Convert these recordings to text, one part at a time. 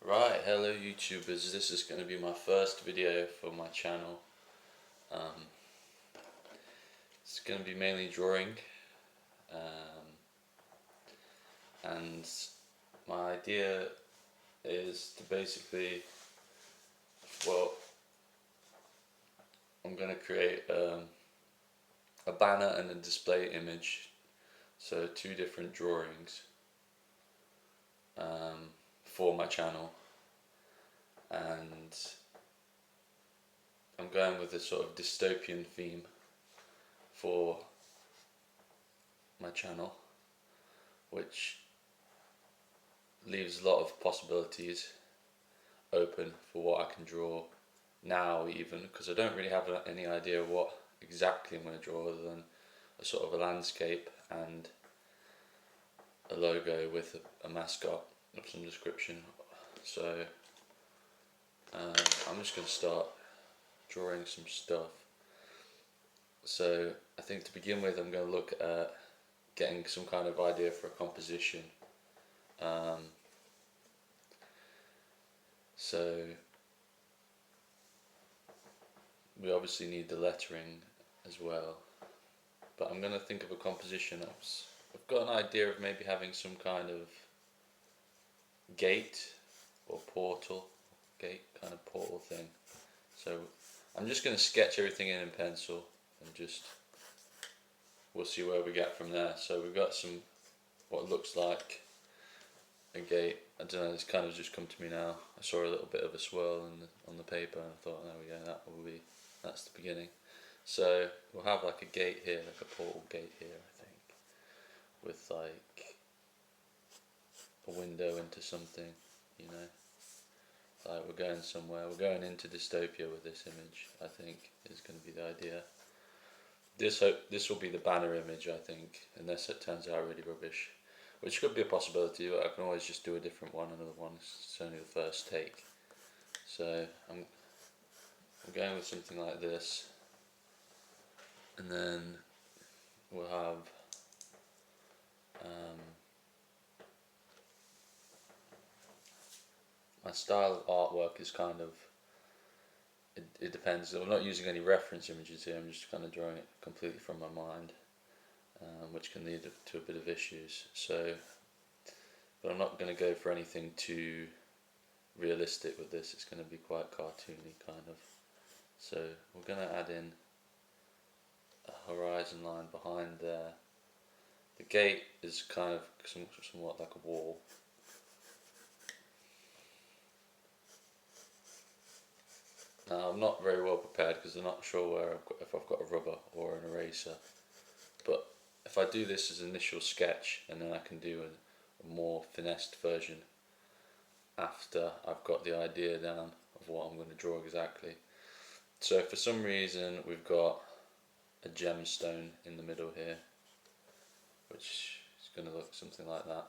Right, hello YouTubers, this is going to be my first video for my channel. Um, it's going to be mainly drawing, um, and my idea is to basically, well, I'm going to create a banner and a display image, so two different drawings for my channel, and I'm going with a sort of dystopian theme for my channel, which leaves a lot of possibilities open for what I can draw now, even because I don't really have any idea what exactly I'm going to draw other than a sort of a landscape and a logo with a mascot of some description. So I'm just going to start drawing some stuff. So I think to begin with I'm going to look at getting some kind of idea for a composition. So we obviously need the lettering as well, but I'm going to think of a composition. I've got an idea of maybe having some kind of gate or gate kind of portal thing. So I'm just going to sketch everything in pencil and just we'll see where we get from there. So we've got some what looks like a gate. I don't know, it's kind of just come to me now. I saw a little bit of a swirl on the paper and I thought, there we go, that's the beginning. So we'll have like a gate here, like a portal gate here, I think, with like a window into something, you know. Like we're going somewhere, we're going into dystopia with this image, I think, is going to be the idea. This will be the banner image, I think, unless it turns out really rubbish, which could be a possibility, but I can always just do a different one, another one, it's only the first take. So I'm going with something like this, and then we'll have my style of artwork is kind of, it depends. I'm not using any reference images here, I'm just kind of drawing it completely from my mind, which can lead to a bit of issues. So, but I'm not going to go for anything too realistic with this, it's going to be quite cartoony kind of. So we're going to add in a horizon line behind there. The gate is kind of somewhat like a wall. Now I'm not very well prepared because I'm not sure if I've got a rubber or an eraser, but if I do this as an initial sketch and then I can do a more finessed version after I've got the idea down of what I'm going to draw exactly. So for some reason we've got a gemstone in the middle here, which is going to look something like that.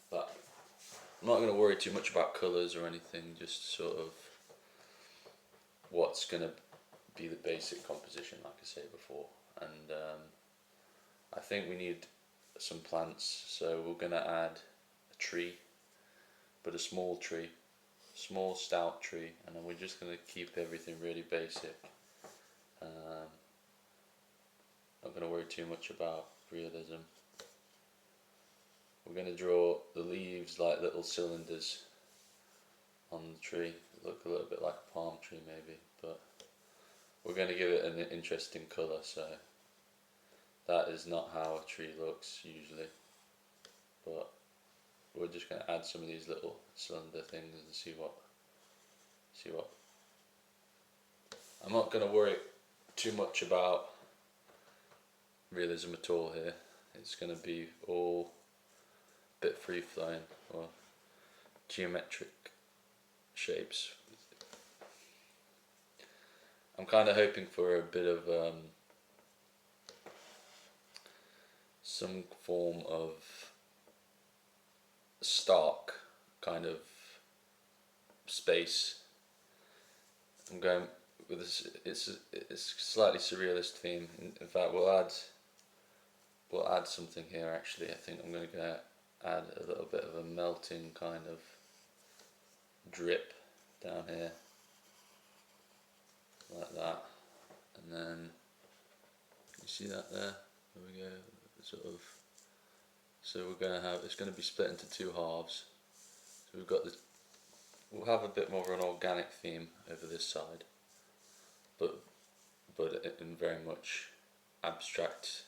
But I'm not going to worry too much about colours or anything, just sort of what's going to be the basic composition, like I said before. And I think we need some plants, so we're going to add a tree, but a small tree, small stout tree, and then we're just going to keep everything really basic. Not going to worry too much about realism. We're going to draw the leaves like little cylinders on the tree, look a little bit like a palm tree maybe, but we're going to give it an interesting colour, so that is not how a tree looks usually, but we're just going to add some of these little cylinder things and see what I'm not going to worry too much about realism at all here. It's going to be all a bit free flowing or geometric shapes. I'm kind of hoping for a bit of some form of stark kind of space. I'm going with this. It's a slightly surrealist theme. In fact, we'll add we'll add something here actually. I think I'm going to add a little bit of a melting kind of drip down here, like that, and then you see that there? There we go, sort of. So we're going to have, it's going to be split into two halves. So we've got this, we'll have a bit more of an organic theme over this side, but in very much abstract,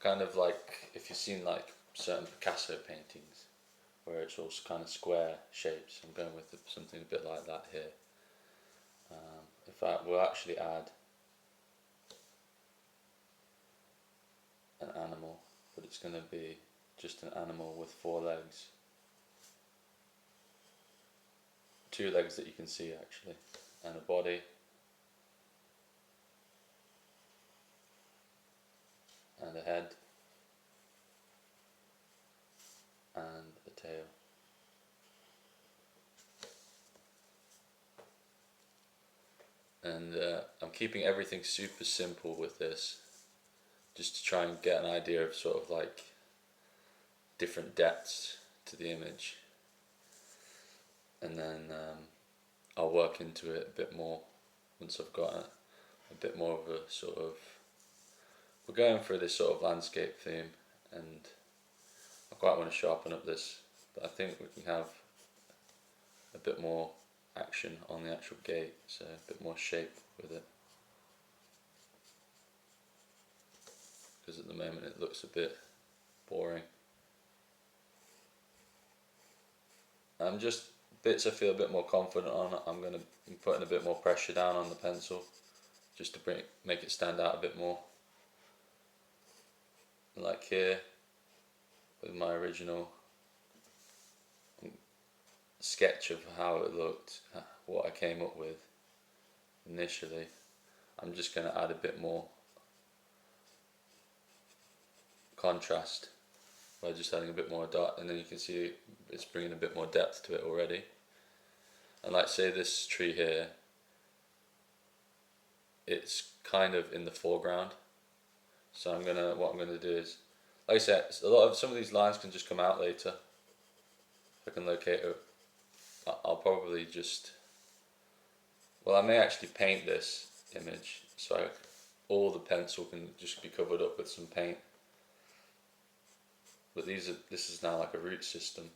kind of like if you've seen like certain Picasso paintings where it's all kind of square shapes. I'm going with something a bit like that here. In fact, we'll actually add an animal, but it's going to be just an animal with 4 legs. 2 legs that you can see actually, and a body, and a head, and a tail. And I'm keeping everything super simple with this, just to try and get an idea of sort of like different depths to the image, and then I'll work into it a bit more once I've got a bit more of a sort of, we're going for this sort of landscape theme, and I quite want to sharpen up this, but I think we can have a bit more action on the actual gate, so a bit more shape with it, because at the moment it looks a bit boring. Just bits I feel a bit more confident on, I'm going to be putting a bit more pressure down on the pencil just to make it stand out a bit more. Like here with my original sketch of how it looked, what I came up with initially, I'm just going to add a bit more contrast by just adding a bit more dot, and then you can see it's bringing a bit more depth to it already. And like say this tree here, it's kind of in the foreground, so what I'm gonna do is, like I said, some of these lines can just come out later. If I can locate it, I'll probably just, well, I may actually paint this image so all the pencil can just be covered up with some paint. But this is now like a root system.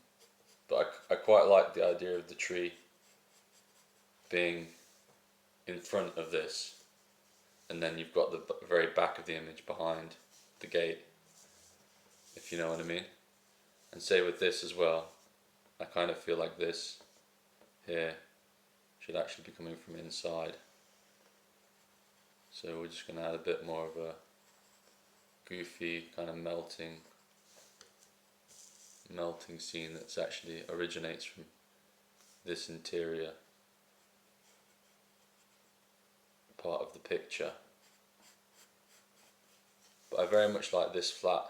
But I quite like the idea of the tree being in front of this, and then you've got the very back of the image behind the gate, if you know what I mean. And say with this as well, I kind of feel like this here should actually be coming from inside. So we're just going to add a bit more of a goofy kind of melting scene that's actually originates from this interior part of the picture. But I very much like this flat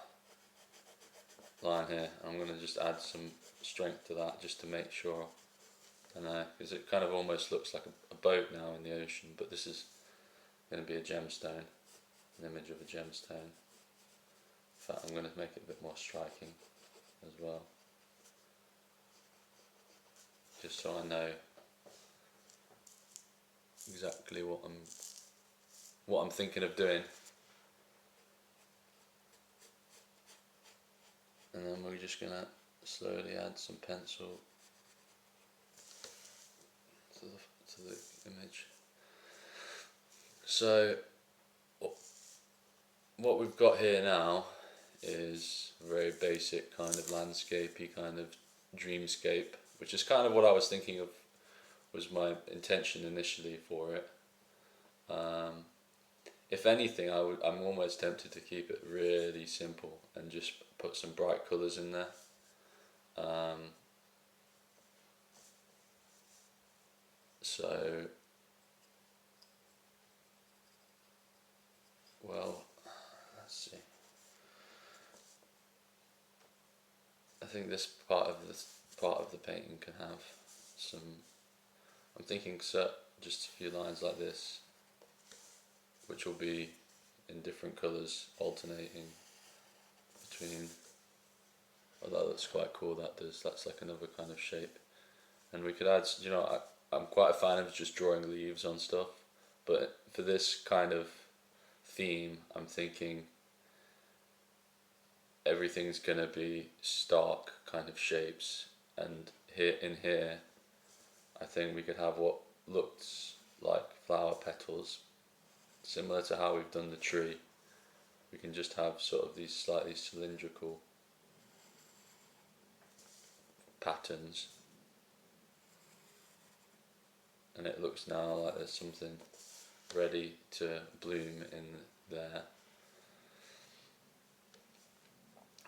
line here. I'm going to just add some strength to that just to make sure, because it kind of almost looks like a boat now in the ocean, but this is going to be a gemstone, an image of a gemstone. In fact, I'm going to make it a bit more striking as well, just so I know exactly what I'm thinking of doing. And then we're just going to slowly add some pencil to the image. So what we've got here now is a very basic kind of landscapey kind of dreamscape, which is kind of what I was thinking of, was my intention initially for it. If anything, I'm almost tempted to keep it really simple and just put some bright colours in there. So, well, let's see. I think this part of the painting can have some. I'm thinking just a few lines like this, which will be in different colours, alternating between. Well, that looks quite cool. That does. That's like another kind of shape. And we could add. I'm quite a fan of just drawing leaves on stuff, but for this kind of theme, I'm thinking everything's gonna be stark kind of shapes, and here, I think we could have what looks like flower petals, similar to how we've done the tree. We can just have sort of these slightly cylindrical patterns, and it looks now like there's something ready to bloom in there.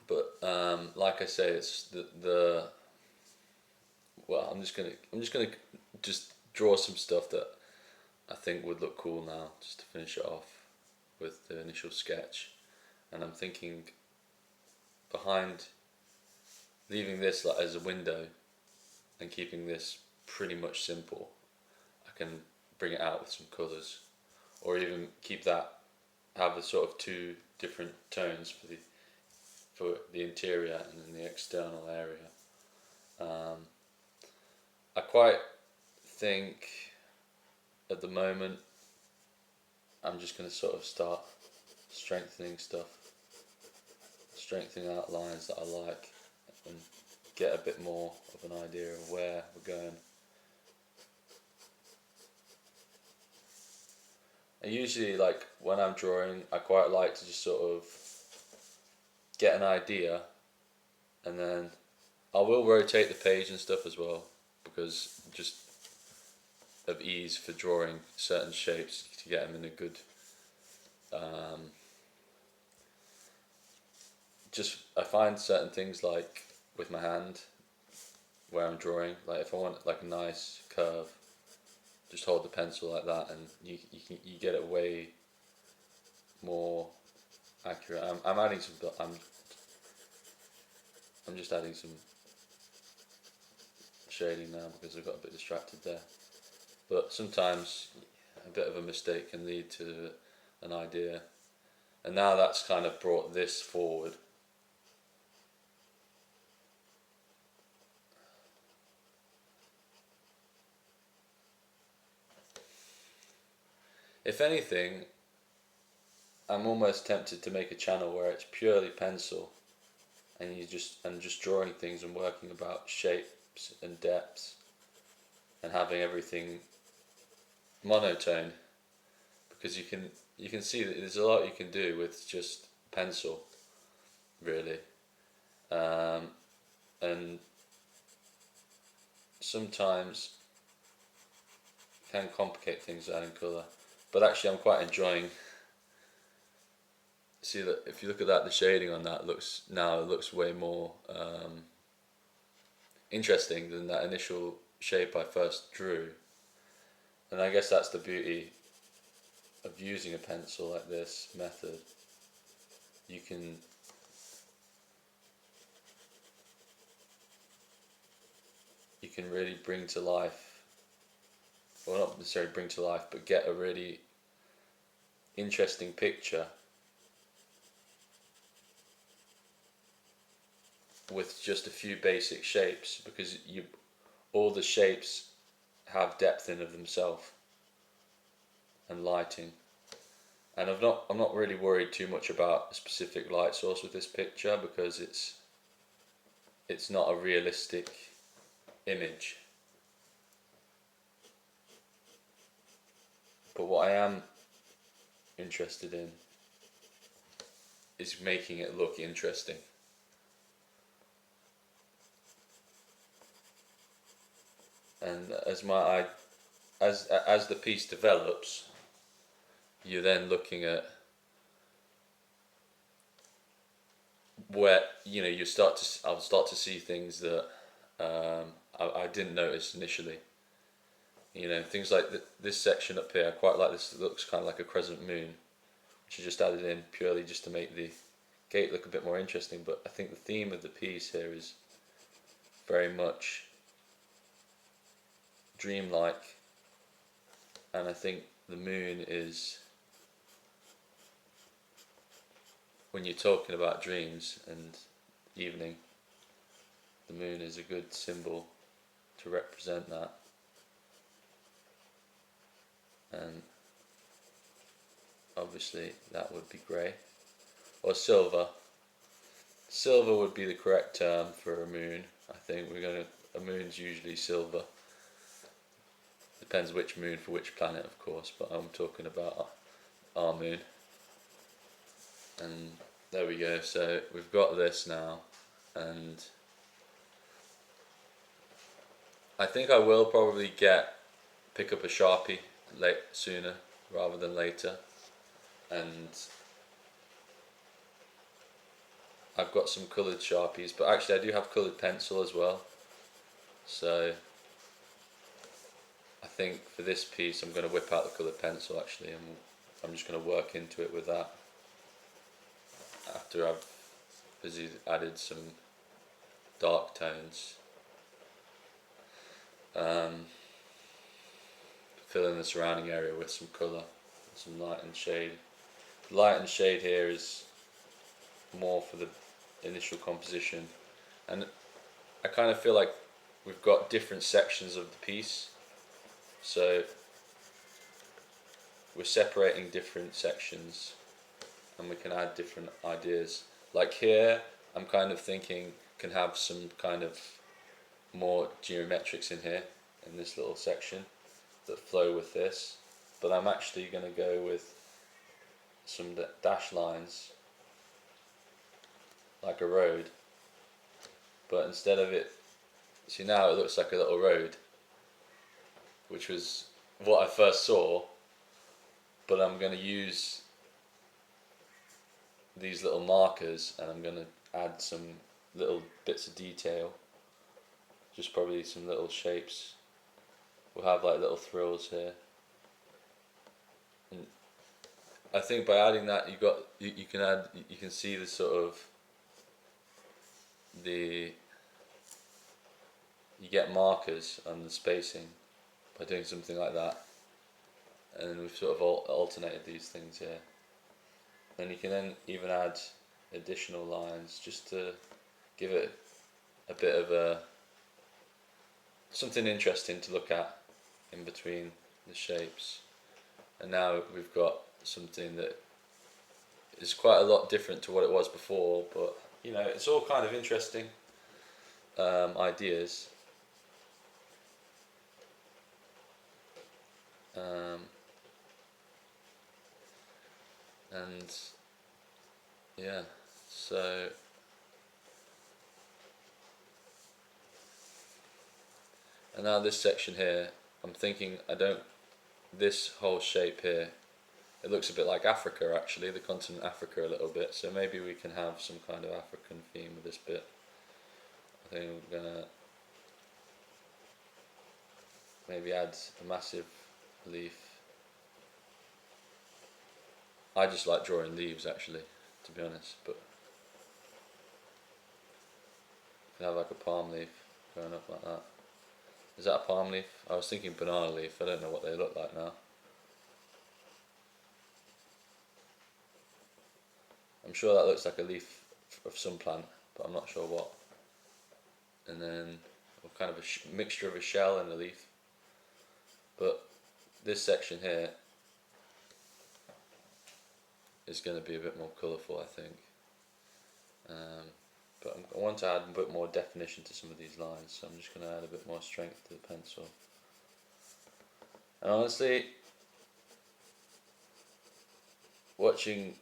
But like I say, it's the well, I'm just gonna just draw some stuff that I think would look cool now, just to finish it off with the initial sketch. And I'm thinking behind, leaving this like as a window and keeping this pretty much simple, I can bring it out with some colours, or even keep that, have the sort of two different tones for the interior and then the external area. I quite think at the moment I'm just going to sort of start strengthening stuff, strengthening out lines that I like, and get a bit more of an idea of where we're going. And usually, like when I'm drawing, I quite like to just sort of get an idea, and then I will rotate the page and stuff as well, because just of ease for drawing certain shapes to get them in a good I find certain things, like with my hand where I'm drawing, like if I want like a nice curve, just hold the pencil like that and you get it way more accurate. I'm adding some, I'm just adding some shading now because I got a bit distracted there. But sometimes a bit of a mistake can lead to an idea, and now that's kind of brought this forward. If anything, I'm almost tempted to make a channel where it's purely pencil, and just drawing things and working about shapes and depths, and having everything monotone, because you can see that there's a lot you can do with just pencil, really, and sometimes can complicate things adding colour. But actually, I'm quite enjoying. See that if you look at that, the shading on that looks way more interesting than that initial shape I first drew. And I guess that's the beauty of using a pencil like this method. You can really bring to life, well, not necessarily bring to life, but get a really interesting picture with just a few basic shapes, because all the shapes have depth in of themselves and lighting. And I'm not really worried too much about a specific light source with this picture, because it's not a realistic image. But what I am interested in is making it look interesting. And as the piece develops, you're then looking at where I'll start to see things that I didn't notice initially. Things like this section up here. I quite like this. It looks kind of like a crescent moon, which I just added in purely just to make the gate look a bit more interesting. But I think the theme of the piece here is very much dreamlike, and I think the moon is when you're talking about dreams and evening, the moon is a good symbol to represent that. And obviously that would be grey or silver. Silver would be the correct term for a moon. I think a moon's usually silver. Depends which moon for which planet, of course, but I'm talking about our moon. And there we go. So we've got this now, and I think I will probably pick up a Sharpie sooner rather than later, and I've got some coloured Sharpies, but actually I do have coloured pencil as well. So I think for this piece I'm going to whip out the coloured pencil actually, and I'm just going to work into it with that after I've added some dark tones. Fill in the surrounding area with some colour, some light and shade. Light and shade here is more for the initial composition, and I kind of feel like we've got different sections of the piece, so we're separating different sections and we can add different ideas. Like here I'm kind of thinking can have some kind of more geometrics in here in this little section that flow with this, but I'm actually going to go with some dash lines like a road, but instead of it, see now it looks like a little road, which was what I first saw, but I'm going to use these little markers and I'm going to add some little bits of detail, just probably some little shapes. We'll have like little thrills here, and I think by adding that you can see the sort of you get markers on the spacing by doing something like that, and we've sort of alternated these things here. And you can then even add additional lines just to give it a bit of something interesting to look at in between the shapes. And now we've got something that is quite a lot different to what it was before, but you know, it's all kind of interesting ideas. And yeah, so and now this section here, I'm thinking this whole shape here, it looks a bit like Africa actually, the continent Africa a little bit, so maybe we can have some kind of African theme with this bit. I think I'm gonna maybe add a massive leaf. I just like drawing leaves actually, to be honest, but you can have like a palm leaf going up like that. Is that a palm leaf? I was thinking banana leaf, I don't know what they look like now. I'm sure that looks like a leaf of some plant, but I'm not sure what. And then kind of a mixture of a shell and a leaf. But this section here is going to be a bit more colourful, I think. But I want to add a bit more definition to some of these lines, so I'm just going to add a bit more strength to the pencil. And honestly, watching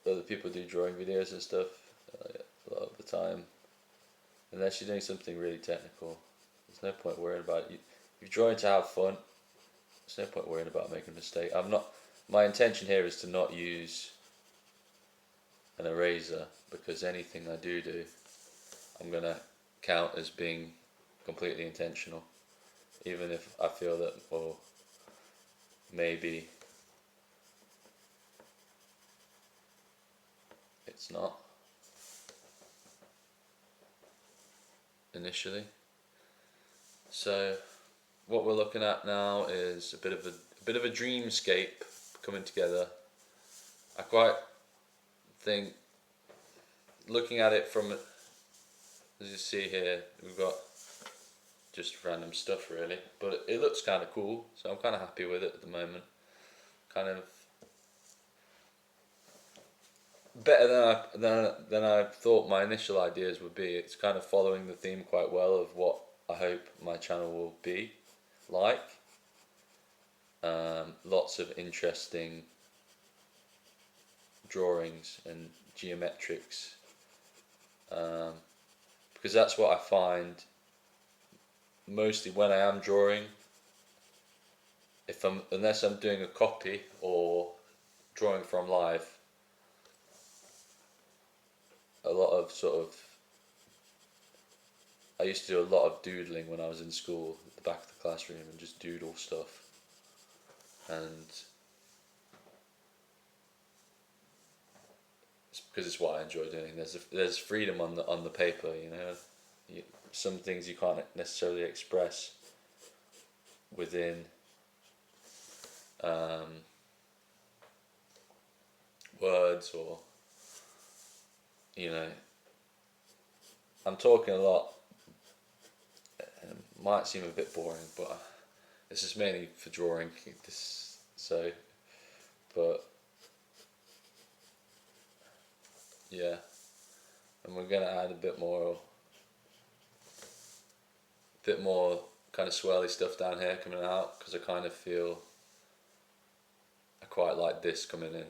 other people do drawing videos and stuff, a lot of the time, unless you're doing something really technical, there's no point worrying about it. If you're drawing to have fun, there's no point worrying about making a mistake. My intention here is to not use an eraser, because anything I do, I'm going to count as being completely intentional, even if I feel that, well, maybe it's not initially. So what we're looking at now is a bit of a dreamscape coming together. I quite think, looking at it from, as you see here, we've got just random stuff really, but it looks kind of cool, so I'm kind of happy with it at the moment. Kind of better than I thought my initial ideas would be. It's kind of following the theme quite well of what I hope my channel will be like. Lots of interesting drawings and geometrics, because that's what I find mostly when I am drawing. Unless I'm doing a copy or drawing from live, a lot of I used to do a lot of doodling when I was in school at the back of the classroom and just doodle stuff, and it's because it's what I enjoy doing. There's freedom on the paper, you know. Some things you can't necessarily express within words, or, you know, I'm talking a lot. It might seem a bit boring, but this is mainly for drawing. But yeah, and we're gonna add a bit more kind of swirly stuff down here coming out, because I kind of feel I quite like this coming in.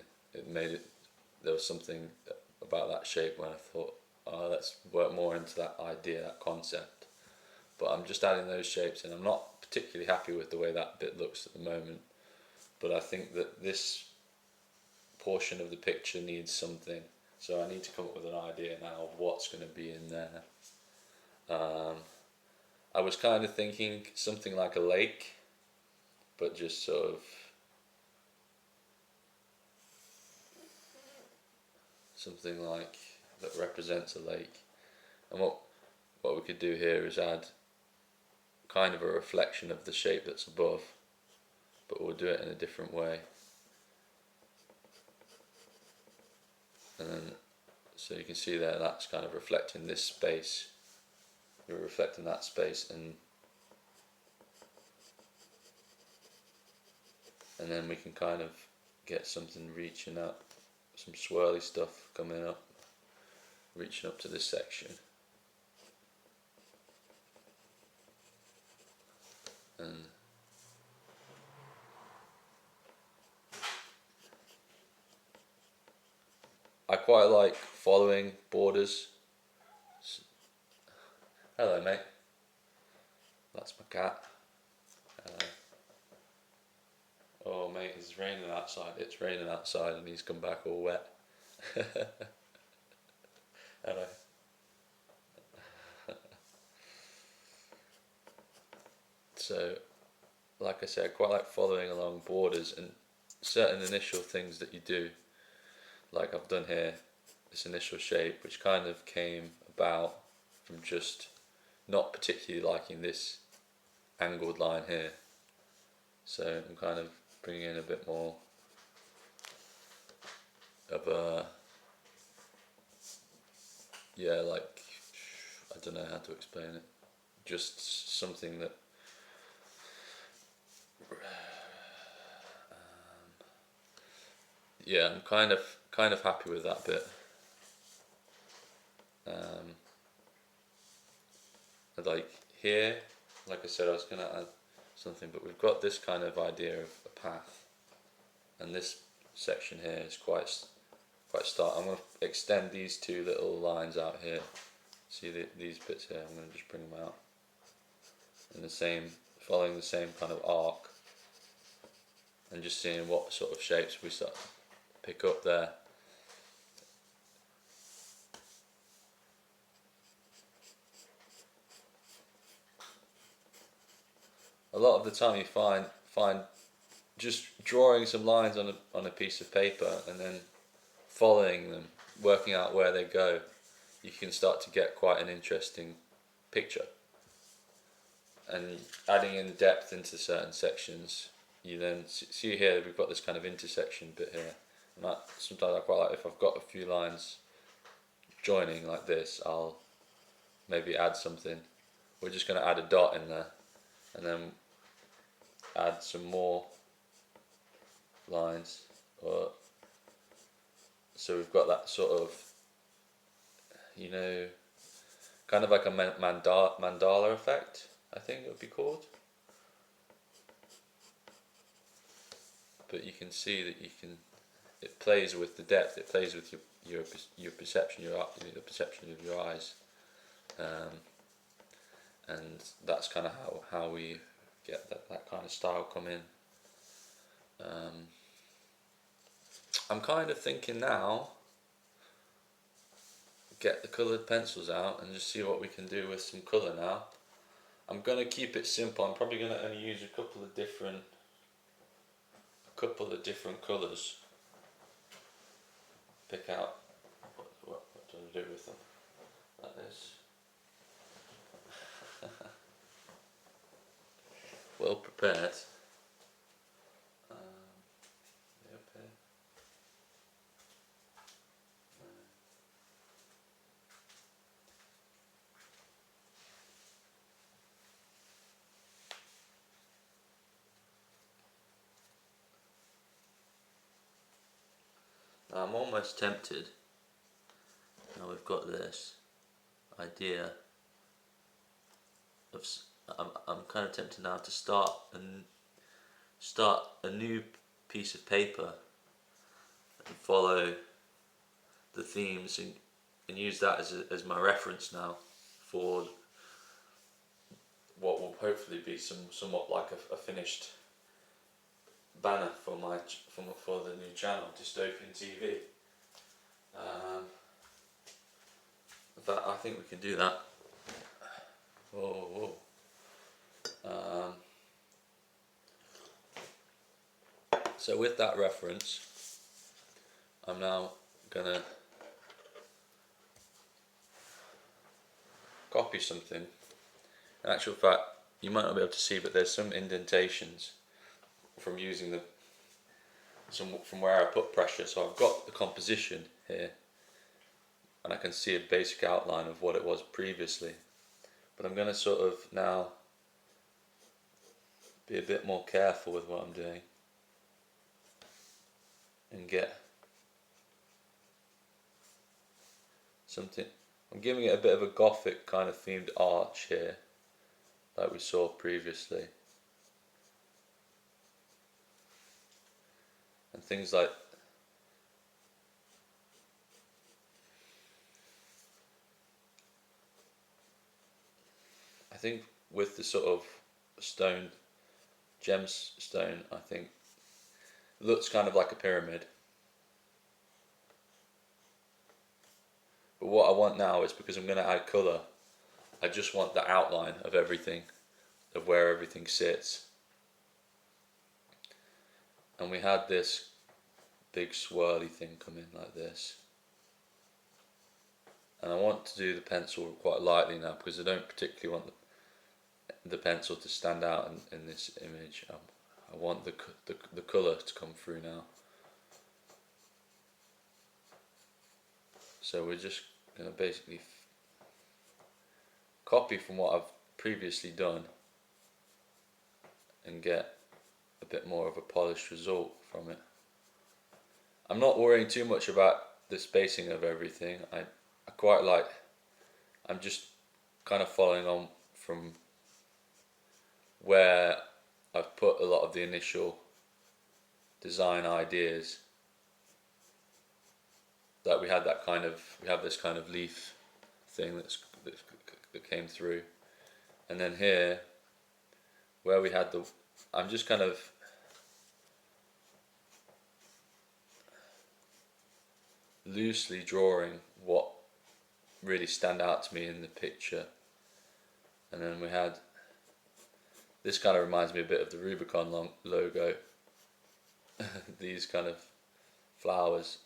There was something about that shape when I thought, oh, let's work more into that idea, that concept. But I'm just adding those shapes in. I'm not particularly happy with the way that bit looks at the moment, but I think that this portion of the picture needs something, so I need to come up with an idea now of what's going to be in there. I was kind of thinking something like a lake, but just sort of something like that represents a lake. And what we could do here is add kind of a reflection of the shape that's above, but we'll do it in a different way. And then, so you can see there, that's kind of reflecting this space. You're reflecting that space, and then we can kind of get something reaching up, some swirly stuff coming up, reaching up to this section. And I quite like following borders. Hello, mate. That's my cat. Oh, mate, it's raining outside. It's raining outside, and he's come back all wet. Hello. So, like I said, I quite like following along borders and certain initial things that you do. Like I've done here, this initial shape, which kind of came about from just not particularly liking this angled line here. So I'm kind of bringing in a bit more of a, yeah, like, I don't know how to explain it, just something that yeah, I'm kind of happy with that bit. Like here, like I said, I was going to add something, but we've got this kind of idea of a path, and this section here is quite stark. I'm going to extend these two little lines out here. See these bits here, I'm going to just bring them out in the same, following the same kind of arc, and just seeing what sort of shapes we start to pick up there. A lot of the time you find just drawing some lines on a piece of paper and then following them, working out where they go, you can start to get quite an interesting picture. And adding in depth into certain sections, you then see here we've got this kind of intersection bit here, And sometimes I quite like, if I've got a few lines joining like this, I'll maybe add something. We're just going to add a dot in there, and then add some more lines. So we've got that sort of, you know, kind of like a mandala effect, I think it would be called. But you can see that it plays with the depth, it plays with your perception, the perception of your eyes, and that's kind of how we get that kind of style come in. I'm kind of thinking now, get the coloured pencils out and just see what we can do with some colour now. I'm going to keep it simple. I'm probably going to only use a couple of different colours. Pick out what do I do with them, like this. Well prepared. Now I'm almost tempted. Now we've got this idea of. I'm kind of tempted now to start a new piece of paper and follow the themes and use that as my reference now for what will hopefully be somewhat like a finished banner for the new channel, Dystopian TV. I think we can do that. Whoa. So with that reference, I'm now gonna copy something. In actual fact, you might not be able to see, but there's some indentations from using from where I put pressure. So I've got the composition here, and I can see a basic outline of what it was previously. But I'm going to sort of now be a bit more careful with what I'm doing and get something. I'm giving it a bit of a Gothic kind of themed arch here, like we saw previously. And things like I think with the sort of gemstone, I think it looks kind of like a pyramid. But what I want now is, because I'm going to add colour, I just want the outline of everything, of where everything sits. And we had this big swirly thing come in like this. And I want to do the pencil quite lightly now, because I don't particularly want the pencil to stand out in this image. I want the colour to come through now. So we're just going to basically copy from what I've previously done and get a bit more of a polished result from it. I'm not worrying too much about the spacing of everything. I quite like, I'm just kind of following on from where I've put a lot of the initial design ideas. That we have this kind of leaf thing that came through, and then here where we had I'm just kind of loosely drawing what really stand out to me in the picture. And then we had this, kind of reminds me a bit of the Rubicon logo. These kind of flowers.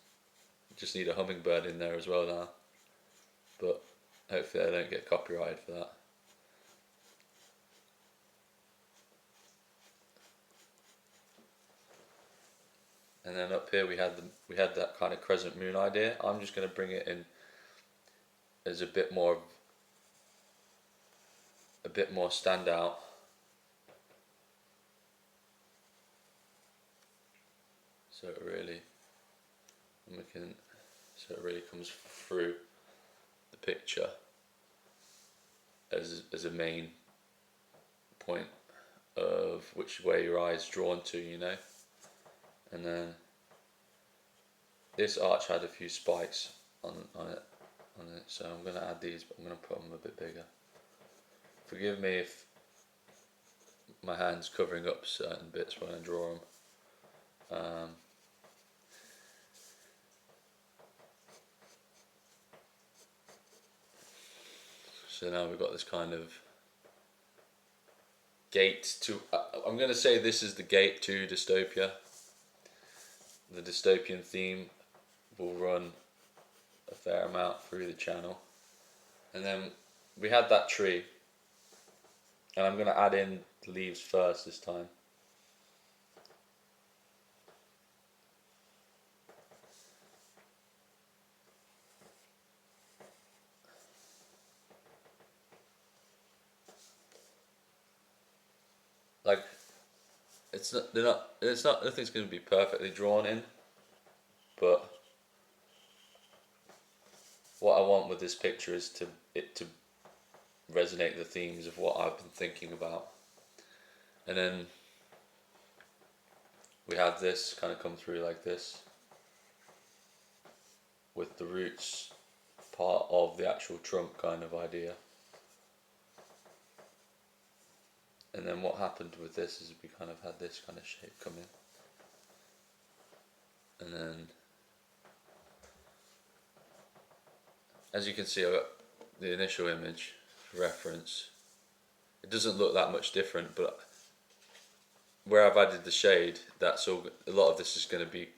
Just need a hummingbird in there as well now, but hopefully I don't get copyrighted for that. And then up here we had that kind of crescent moon idea. I'm just going to bring it in as a bit more standout. So it really comes through the picture as a main point of which way your eye is drawn to, you know. And then this arch had a few spikes on it, so I'm going to add these, but I'm going to put them a bit bigger. Forgive me if my hand's covering up certain bits when I draw them. So now we've got this kind of gate to, I'm going to say this is the gate to dystopia. The dystopian theme will run a fair amount through the channel. And then we had that tree, and I'm going to add in the leaves first this time. Like, nothing's going to be perfectly drawn in, but what I want with this picture is to resonate the themes of what I've been thinking about. And then we have this kind of come through like this, with the roots part of the actual trunk kind of idea. And then what happened with this is we kind of had this kind of shape come in. And then, as you can see, I've got the initial image reference. It doesn't look that much different, but where I've added the shade, that's all. A lot of this is going to be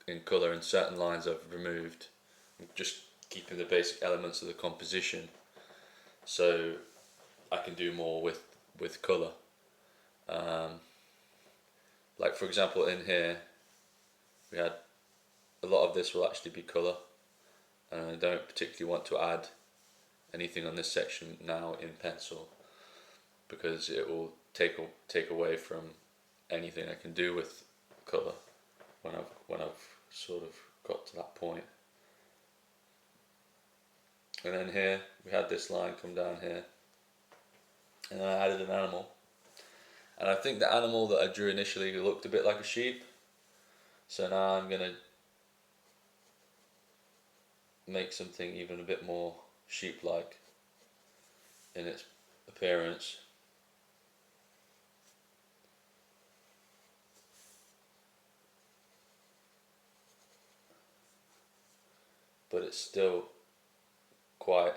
in colour, and certain lines I've removed. I'm just keeping the basic elements of the composition, so I can do more with colour. Like for example, in here we had a lot of this will actually be colour, and I don't particularly want to add anything on this section now in pencil, because it will take away from anything I can do with colour when I've sort of got to that point. And then here we had this line come down here, and then I added an animal. And I think the animal that I drew initially looked a bit like a sheep, so now I'm going to make something even a bit more sheep-like in its appearance. But it's still quite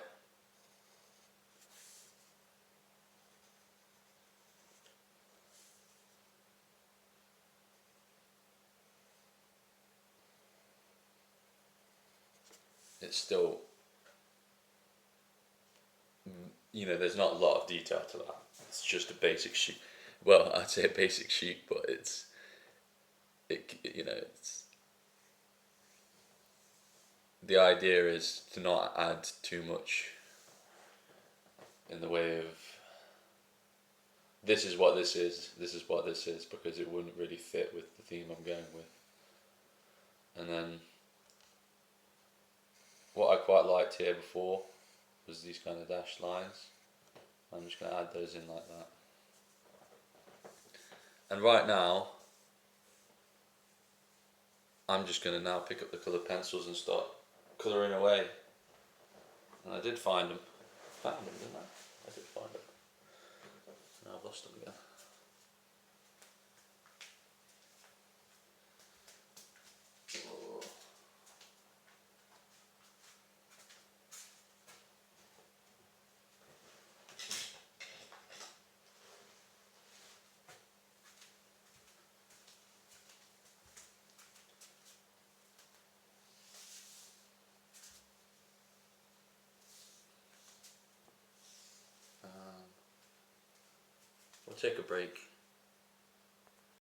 you know, there's not a lot of detail to that. It's just a basic sheep. Well, I'd say a basic sheep, but it's the idea is to not add too much in the way of this is what this is, because it wouldn't really fit with the theme I'm going with. And then what I quite liked here before was these kind of dashed lines. I'm just going to add those in like that. And right now, I'm just going to now pick up the coloured pencils and start colouring away. And I did find them. Found them, didn't I? I did find them. Now I've lost them again. We'll take a break.